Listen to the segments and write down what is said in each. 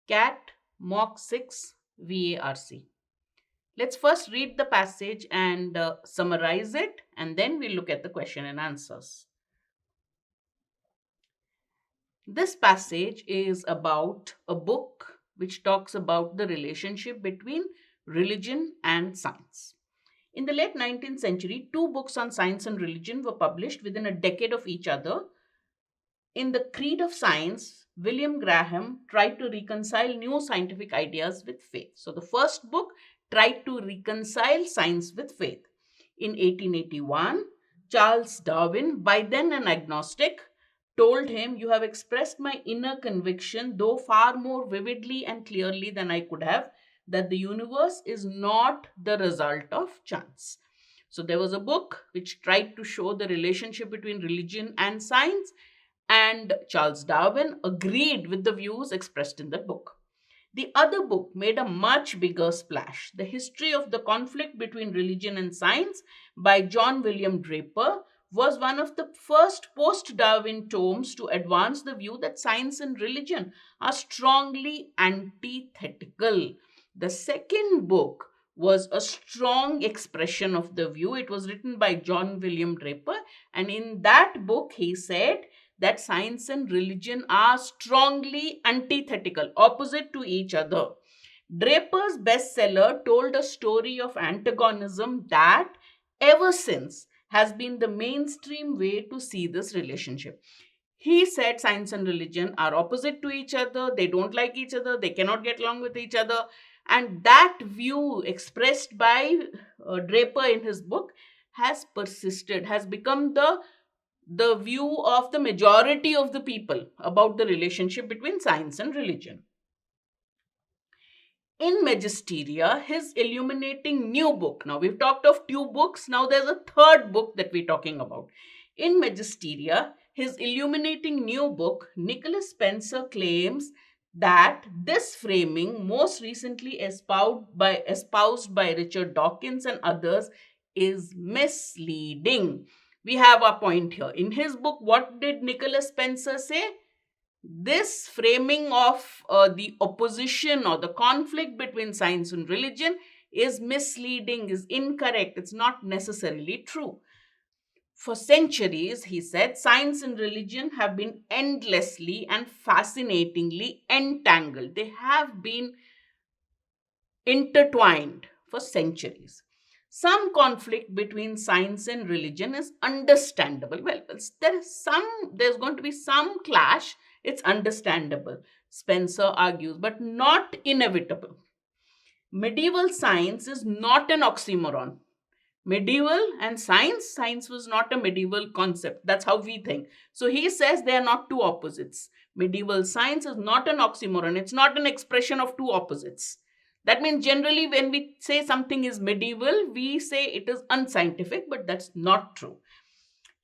CAT Mock 6 VARC. Let's first read the passage and summarize it, and then we'll look at the question and answers. This passage is about a book which talks about the relationship between religion and science. In the late 19th century, two books on science and religion were published within a decade of each other. In the Creed of Science, William Graham tried to reconcile new scientific ideas with faith. So, the first book tried to reconcile science with faith. In 1881, Charles Darwin, by then an agnostic, told him, "You have expressed my inner conviction, though far more vividly and clearly than I could have, that the universe is not the result of chance." So, there was a book which tried to show the relationship between religion and science, and Charles Darwin agreed with the views expressed in the book. The other book made a much bigger splash, The History of the Conflict Between Religion and Science by John William Draper, was one of the first post-Darwin tomes to advance the view that science and religion are strongly antithetical. The second book was a strong expression of the view. It was written by John William Draper, and in that book he said that science and religion are strongly antithetical, opposite to each other. Draper's bestseller told a story of antagonism that, ever since, has been the mainstream way to see this relationship. He said science and religion are opposite to each other, they don't like each other, they cannot get along with each other. And that view expressed by Draper in his book has persisted, has become the view of the majority of the people about the relationship between science and religion. In Magisteria, his illuminating new book, now we've talked of two books, now there's a third book that we're talking about. In Magisteria, his illuminating new book, Nicholas Spencer claims that this framing, most recently espoused by Richard Dawkins and others, is misleading. We have a point here. In his book, what did Nicholas Spencer say? This framing of the opposition or the conflict between science and religion is misleading, is incorrect. It's not necessarily true. For centuries, he said, science and religion have been endlessly and fascinatingly entangled. They have been intertwined for centuries. Some conflict between science and religion is understandable. Well, there's going to be some clash. It's understandable, Spencer argues, but not inevitable. Medieval science is not an oxymoron. Medieval and science was not a medieval concept. That's how we think. So he says they are not two opposites. Medieval science is not an oxymoron. It's not an expression of two opposites. That means generally when we say something is medieval, we say it is unscientific, but that's not true.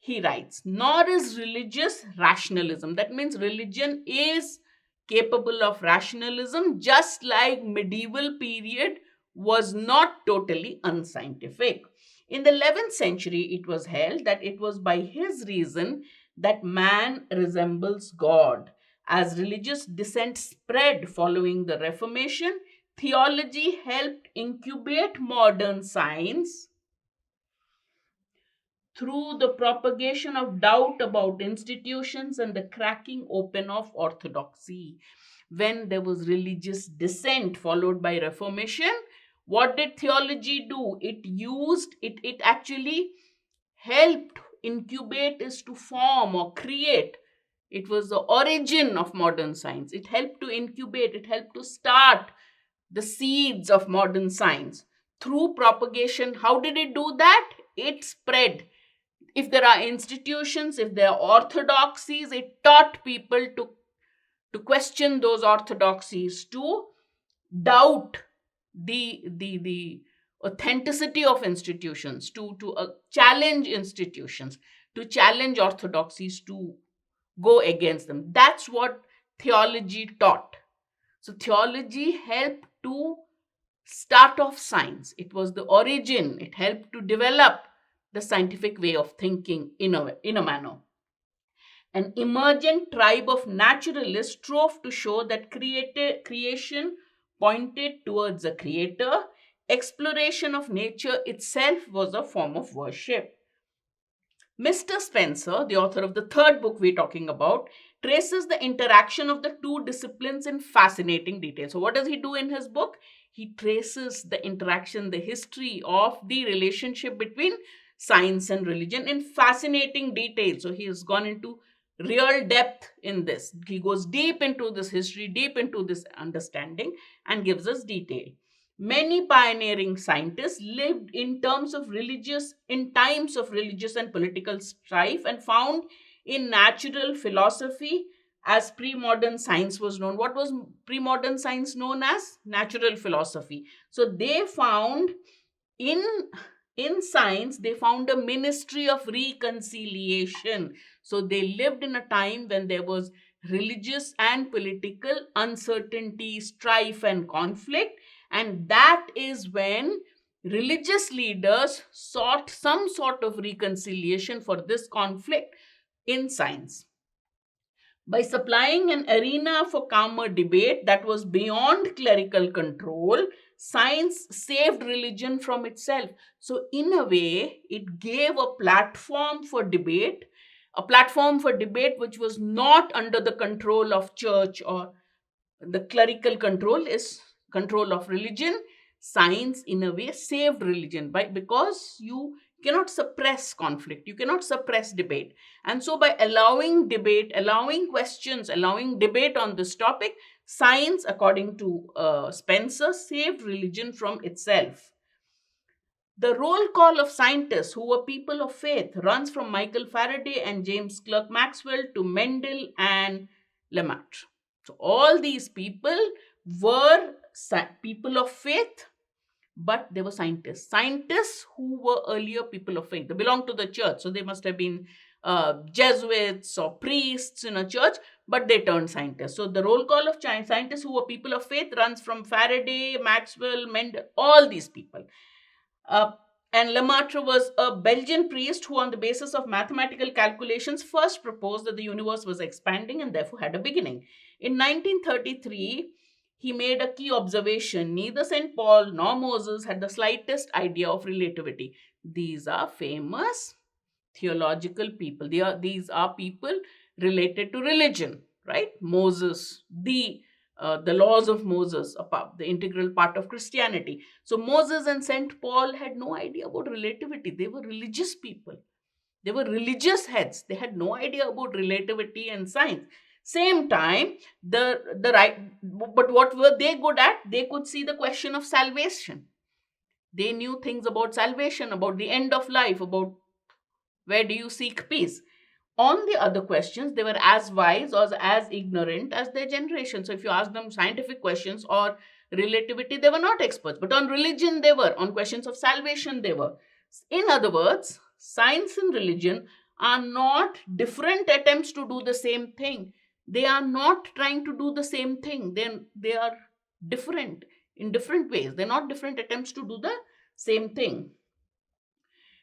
He writes, nor is religious rationalism. That means religion is capable of rationalism, just like medieval period was not totally unscientific. In the 11th century, it was held that it was by his reason that man resembles God. As religious dissent spread following the Reformation, theology helped incubate modern science through the propagation of doubt about institutions and the cracking open of orthodoxy. When there was religious dissent followed by Reformation, what did theology do? It actually helped incubate, is to form or create. It was the origin of modern science. It helped to incubate, it helped to start the seeds of modern science through propagation. How did it do that? It spread. If there are institutions, if there are orthodoxies, it taught people to question those orthodoxies, to doubt the authenticity of institutions, to challenge institutions, to challenge orthodoxies, to go against them. That's what theology taught. So theology helped to start off science. It was the origin. It helped to develop the scientific way of thinking in a manner. An emergent tribe of naturalists strove to show that creation pointed towards a creator. Exploration of nature itself was a form of worship. Mr. Spencer, the author of the third book we're talking about, traces the interaction of the two disciplines in fascinating detail. So, what does he do in his book? He traces the interaction, the history of the relationship between science and religion in fascinating detail. So, he has gone into real depth in this. He goes deep into this history, deep into this understanding, and gives us detail. Many pioneering scientists lived in times of religious and political strife, and found in natural philosophy, as pre-modern science was known. What was pre-modern science known as? Natural philosophy. So they found in in science, they found a ministry of reconciliation. So they lived in a time when there was religious and political uncertainty, strife, and conflict. And that is when religious leaders sought some sort of reconciliation for this conflict in science. By supplying an arena for calmer debate that was beyond clerical control, science saved religion from itself. So, in a way, it gave a platform for debate which was not under the control of church, or the clerical control is control of religion. Science in a way saved religion, because you cannot suppress conflict, you cannot suppress debate. And so by allowing debate, allowing questions, allowing debate on this topic, science, according to Spencer, saved religion from itself. The roll call of scientists who were people of faith runs from Michael Faraday and James Clerk Maxwell to Mendel and Lemaitre. So all these people were people of faith, but they were scientists. Scientists who were earlier people of faith. They belonged to the church, so they must have been Jesuits or priests in a church, but they turned scientists. So the roll call of scientists who were people of faith runs from Faraday, Maxwell, Mendel, all these people. And Lemaitre was a Belgian priest who, on the basis of mathematical calculations, first proposed that the universe was expanding and therefore had a beginning. In 1933, he made a key observation. Neither St. Paul nor Moses had the slightest idea of relativity. These are famous theological people. These are people related to religion, right? Moses, the laws of Moses, the integral part of Christianity. So Moses and St. Paul had no idea about relativity. They were religious people. They were religious heads. They had no idea about relativity and science. Same time, but what were they good at? They could see the question of salvation. They knew things about salvation, about the end of life, about where do you seek peace. On the other questions, they were as wise or as ignorant as their generation. So if you ask them scientific questions or relativity, they were not experts. But on religion, they were. On questions of salvation, they were. In other words, science and religion are not different attempts to do the same thing. They are not trying to do the same thing. They are different in different ways. They're not different attempts to do the same thing.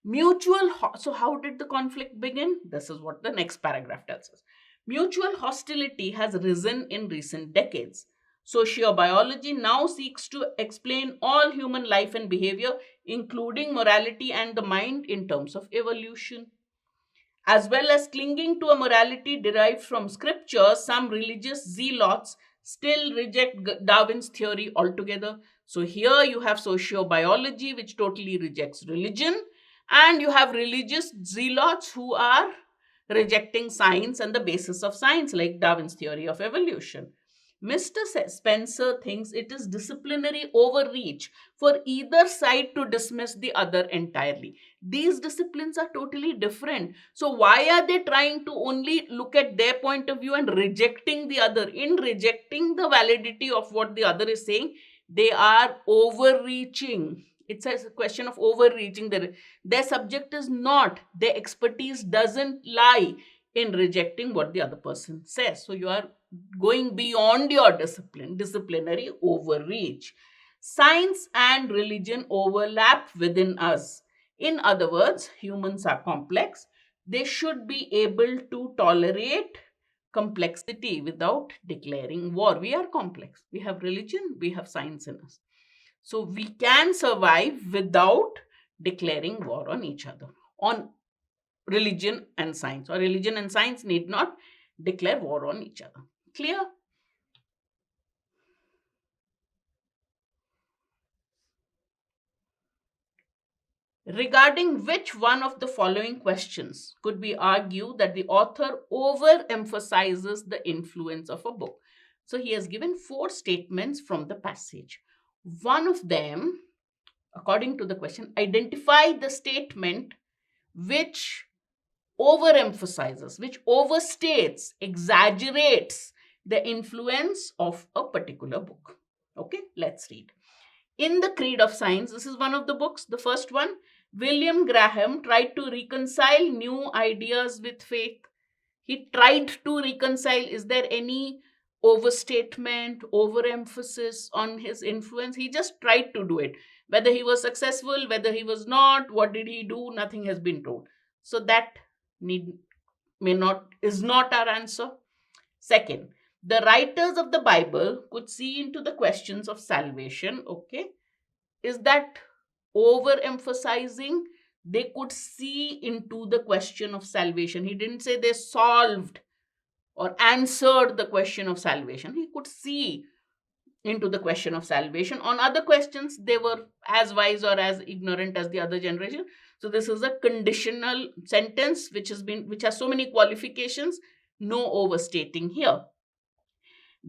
So how did the conflict begin? This is what the next paragraph tells us. Mutual hostility has risen in recent decades. Sociobiology now seeks to explain all human life and behavior, including morality and the mind, in terms of evolution. As well as clinging to a morality derived from scripture, some religious zealots still reject Darwin's theory altogether. So here you have sociobiology, which totally rejects religion, and you have religious zealots who are rejecting science and the basis of science, like Darwin's theory of evolution. Mr. Spencer thinks it is disciplinary overreach for either side to dismiss the other entirely. These disciplines are totally different. So why are they trying to only look at their point of view and rejecting the other? In rejecting the validity of what the other is saying, they are overreaching. It's a question of overreaching. Their subject is not, their expertise doesn't lie in rejecting what the other person says. So you are going beyond your disciplinary overreach. Science and religion overlap within us. In other words, humans are complex. They should be able to tolerate complexity without declaring war. We are complex. We have religion, we have science in us. So we can survive without declaring war on each other, on religion and science, or religion and science need not declare war on each other. Clear? Regarding which one of the following questions could we argue that the author overemphasizes the influence of a book? So he has given 4 statements from the passage. One of them, according to the question, identify the statement which overemphasizes, which overstates, exaggerates the influence of a particular book. Okay, let's read. In The Creed of Science, this is one of the books, the first one, William Graham tried to reconcile new ideas with faith. He tried to reconcile. Is there any overstatement, overemphasis on his influence? He just tried to do it. Whether he was successful, whether he was not, what did he do? Nothing has been told. So that need may not is not our answer. Second, the writers of the Bible could see into the questions of salvation. Okay, is that overemphasizing? They could see into the question of salvation. He didn't say they solved or answered the question of salvation. He could see into the question of salvation. On other questions, they were as wise or as ignorant as the other generation. So this is a conditional sentence which has so many qualifications. No overstating here.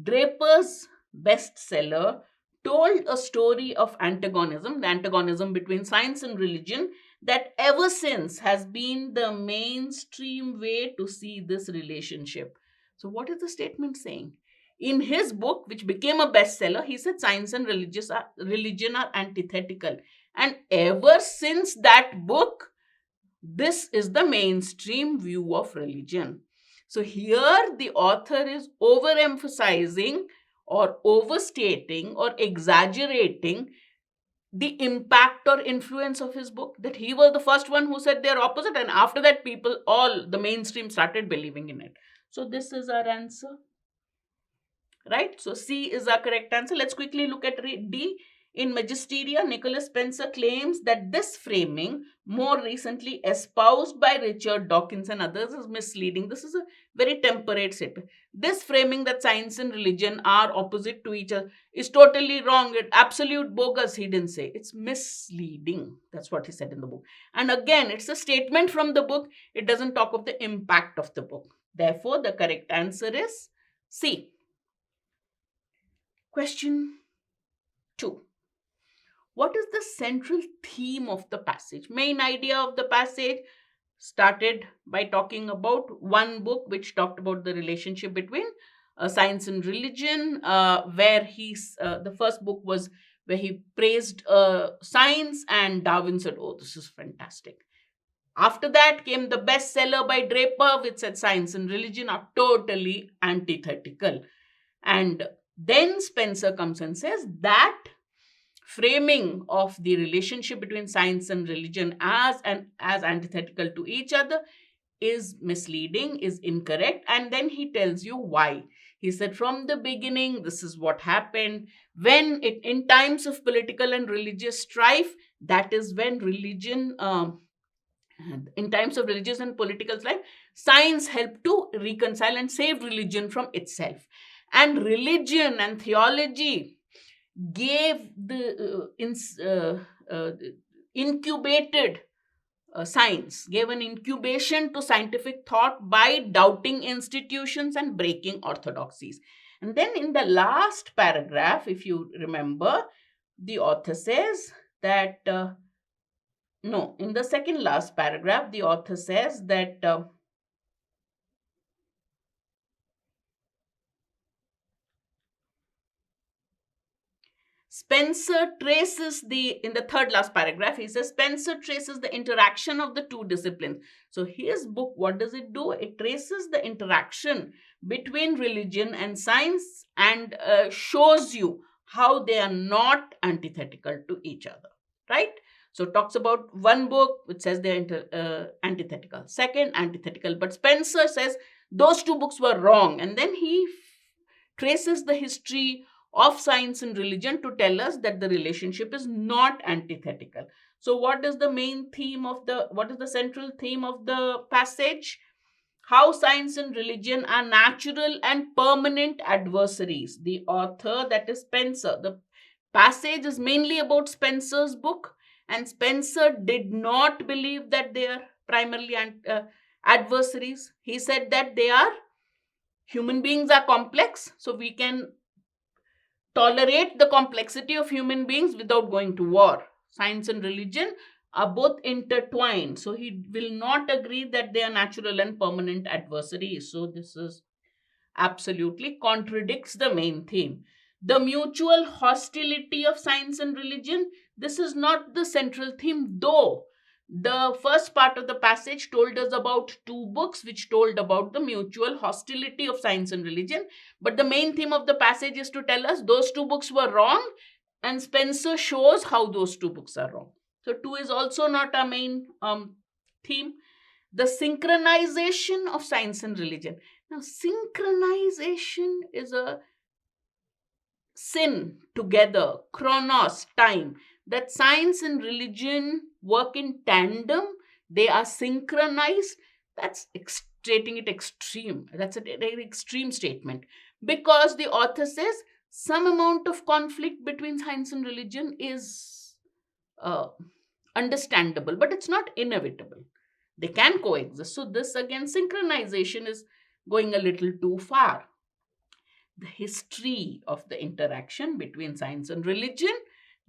Draper's bestseller told a story of antagonism, the antagonism between science and religion, that ever since has been the mainstream way to see this relationship. So, what is the statement saying? In his book, which became a bestseller, he said science and religion are antithetical. And ever since that book, this is the mainstream view of religion. So here the author is overemphasizing or overstating or exaggerating the impact or influence of his book, that he was the first one who said they're opposite, and after that people, all the mainstream, started believing in it. So this is our answer, right? So C is our correct answer. Let's quickly look at D. In Magisteria, Nicholas Spencer claims that this framing, more recently espoused by Richard Dawkins and others, is misleading. This is a very temperate statement. This framing that science and religion are opposite to each other is totally wrong. It's absolute bogus, he didn't say. It's misleading. That's what he said in the book. And again, it's a statement from the book. It doesn't talk of the impact of the book. Therefore, the correct answer is C. Question 2. What is the central theme of the passage? Main idea of the passage started by talking about one book which talked about the relationship between science and religion, where the first book was where he praised science, and Darwin said, oh, this is fantastic. After that came the bestseller by Draper, which said science and religion are totally antithetical. And then Spencer comes and says that framing of the relationship between science and religion as antithetical to each other is misleading, is incorrect. And then he tells you why. He said from the beginning, this is what happened. In times of political and religious strife, that is when in times of religious and political strife, science helped to reconcile and save religion from itself. And religion and theology gave incubated science, gave an incubation to scientific thought by doubting institutions and breaking orthodoxies. And then in the last paragraph, if you remember, the author says that, in the second last paragraph, the author says that in the third last paragraph, he says Spencer traces the interaction of the two disciplines. So his book, what does it do? It traces the interaction between religion and science and shows you how they are not antithetical to each other, right? So talks about one book which says they're antithetical, second antithetical, but Spencer says those two books were wrong, and then he traces the history of science and religion to tell us that the relationship is not antithetical. So what is the what is the central theme of the passage? How science and religion are natural and permanent adversaries. The author, that is Spencer. The passage is mainly about Spencer's book, and Spencer did not believe that they are primarily adversaries. He said that human beings are complex, so we can tolerate the complexity of human beings without going to war. Science and religion are both intertwined, so he will not agree that they are natural and permanent adversaries. So this is absolutely contradicts the main theme. The mutual hostility of science and religion, this is not the central theme, though the first part of the passage told us about two books which told about the mutual hostility of science and religion. But the main theme of the passage is to tell us those two books were wrong, and Spencer shows how those two books are wrong. So, two is also not our main theme. The synchronization of science and religion. Now, synchronization is a sin together, chronos, time, that science and religion work in tandem, they are synchronized. That's stating it extreme. That's a very extreme statement, because the author says some amount of conflict between science and religion is understandable, but it's not inevitable. They can coexist. So this again, synchronization is going a little too far. The history of the interaction between science and religion,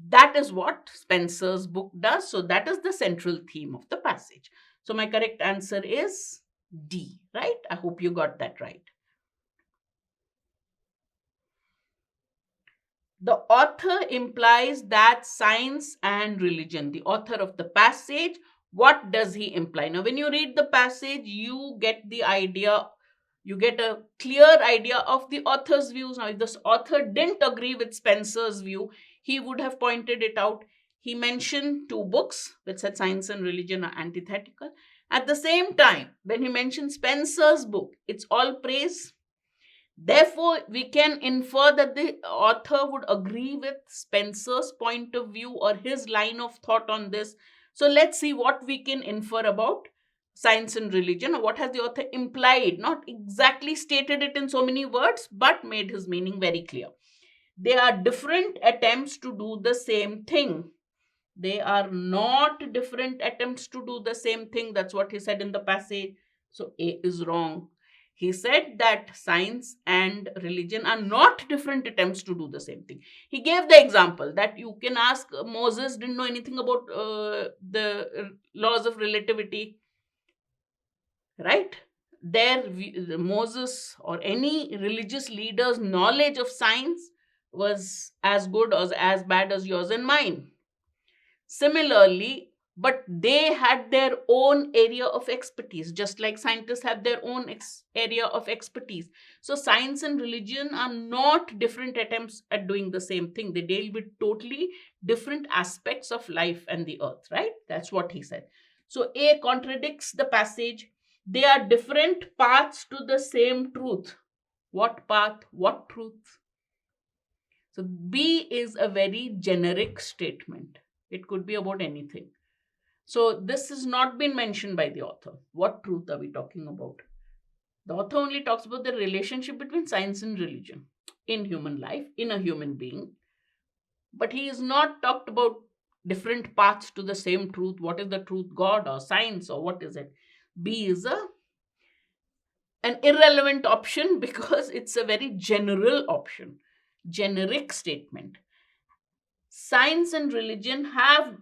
that is what Spencer's book does. So that is the central theme of the passage. So my correct answer is D, right? I hope you got that right. The author implies that science and religion, the author of the passage, what does he imply? Now, when you read the passage, you get the idea, you get a clear idea of the author's views. Now, if this author didn't agree with Spencer's view, he would have pointed it out. He mentioned two books which said science and religion are antithetical. At the same time, when he mentioned Spencer's book, it's all praise. Therefore, we can infer that the author would agree with Spencer's point of view or his line of thought on this. So let's see what we can infer about science and religion, or what has the author implied, not exactly stated it in so many words, but made his meaning very clear. They are different attempts to do the same thing. They are not different attempts to do the same thing. That's what he said in the passage. So A is wrong. He said that science and religion are not different attempts to do the same thing. He gave the example that you can ask Moses didn't know anything about the laws of relativity, right? Moses or any religious leader's knowledge of science was as good or as bad as yours and mine. Similarly, but they had their own area of expertise, just like scientists have their own area of expertise. So science and religion are not different attempts at doing the same thing. They deal with totally different aspects of life and the earth, right? That's what he said. So A contradicts the passage. They are different paths to the same truth. What path? What truth? So B is a very generic statement. It could be about anything. So this has not been mentioned by the author. What truth are we talking about? The author only talks about the relationship between science and religion in human life, in a human being. But he has not talked about different paths to the same truth. What is the truth? God or science, or what is it? B is an irrelevant option because it's a very general option, generic statement. Science and religion have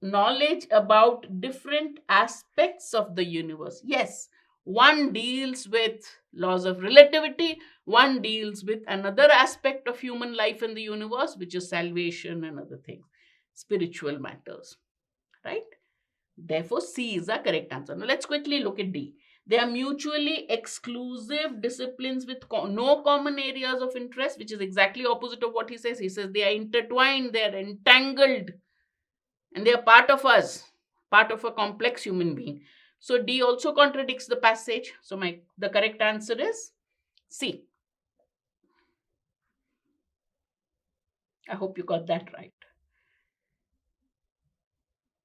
knowledge about different aspects of the universe. Yes, one deals with laws of relativity, one deals with another aspect of human life in the universe, which is salvation and other things, spiritual matters, right? Therefore, C is the correct answer. Now, let's quickly look at D. They are mutually exclusive disciplines with no common areas of interest, which is exactly opposite of what he says. He says they are intertwined, they are entangled. and they are part of us, part of a complex human being. So D also contradicts the passage. So the correct answer is C. I hope you got that right.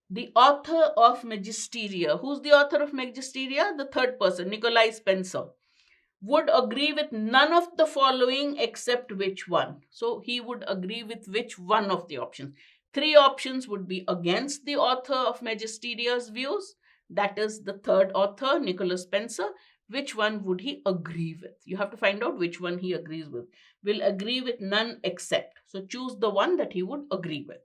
The author of Magisteria. Who's the author of Magisteria? The third person, Nikolai Spencer. Would agree with none of the following except which one? So he would agree with which one of the options? Three options would be against the author of Magisteria's views. That is the third author, Nicholas Spencer. Which one would he agree with? You have to find out which one he agrees with. Will agree with none except. So choose the one that he would agree with.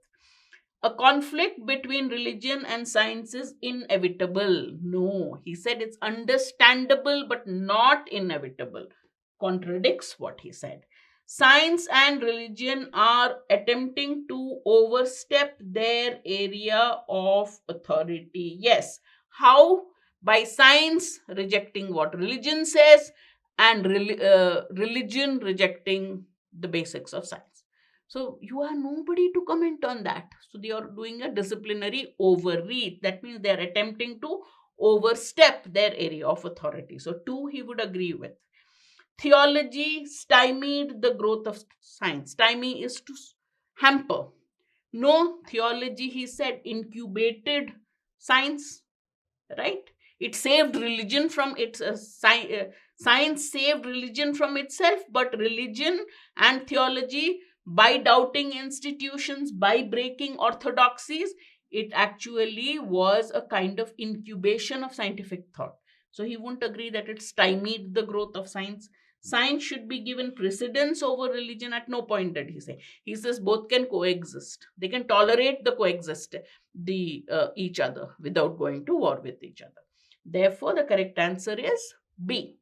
A conflict between religion and science is inevitable. No, he said it's understandable but not inevitable. Contradicts what he said. Science and religion are attempting to overstep their area of authority. Yes. How? By science rejecting what religion says, and religion rejecting the basics of science. So you are nobody to comment on that. So they are doing a disciplinary overreach. That means they are attempting to overstep their area of authority. So two he would agree with. Theology stymied the growth of science. Stymie is to hamper. No, theology, he said, incubated science, right? It saved religion from its science saved religion from itself, but religion and theology, by doubting institutions, by breaking orthodoxies, it actually was a kind of incubation of scientific thought. So he won't agree that it stymied the growth of science. Science should be given precedence over religion. At no point did he say. He says both can coexist. They can tolerate the each other without going to war with each other. Therefore, the correct answer is B.